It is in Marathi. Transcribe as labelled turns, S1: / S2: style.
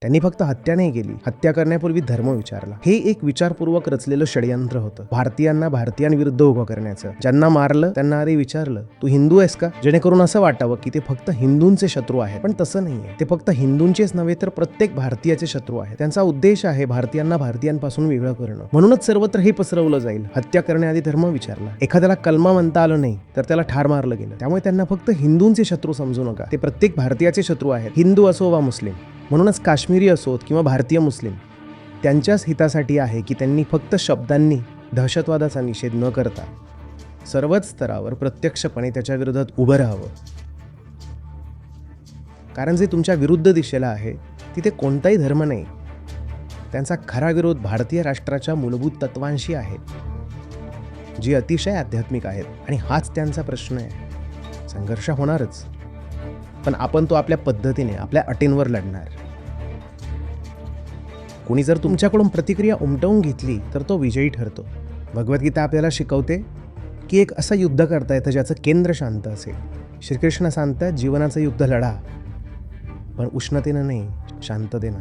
S1: त्यांनी फक्त हत्या नाही केली, हत्या करण्यापूर्वी धर्म विचारला. हे एक विचारपूर्वक रचलेलं षडयंत्र होतं, भारतीयांना भारतीयांविरुद्ध उभं करण्याचं. ज्यांना मारलं त्यांना आधी विचारलं, तू हिंदू आहेस का, जेणेकरून असं वाटावं की ते फक्त हिंदूंचे शत्रू आहेत. पण तसं नाहीये, ते फक्त हिंदूंचेच नव्हे तर प्रत्येक भारतीयाचे शत्रू आहेत. त्यांचा उद्देश आहे भारतीयांना भारतीयांपासून वेगळं करणं. म्हणूनच सर्वत्र हे पसरवलं जाईल, हत्या करण्याआधी धर्म विचारला. एखाद्याला कलमा म्हणता आलं नाही तर त्याला ठार मारलं गेलं. त्यामुळे त्यांना फक्त हिंदूंचे शत्रू समजू नका, ते प्रत्येक भारतीयाचे शत्रू आहेत, हिंदू असो वा मुस्लिम. म्हणूनच काश्मीरी असोत किंवा भारतीय मुस्लिम, त्यांच्याच हितासाठी आहे की त्यांनी फक्त शब्दांनी दहशतवादाचा निषेध न करता सर्वच स्तरावर प्रत्यक्षपणे त्याच्या विरोधात उभं राहावं. कारण जे तुमच्या विरुद्ध दिशेला आहे तिथे कोणताही धर्म नाही, त्यांचा खरा विरोध भारतीय राष्ट्राच्या मूलभूत तत्वांशी आहे, जी अतिशय आध्यात्मिक आहेत. आणि हाच त्यांचा प्रश्न आहे. संघर्ष होणारच, पण आपण तो आपल्या पद्धतीने, आपल्या अटींवर लढणार. कोणी जर तुमच्याकडून प्रतिक्रिया उमटवून घेतली तर तो विजयी ठरतो. भगवद्गीता आपल्याला शिकवते की एक असं युद्ध करता येतं ज्याचं केंद्र शांत असेल. श्रीकृष्ण सांगतात, जीवनाचं युद्ध लढा, पण उष्णतेनं नाही, शांततेनं.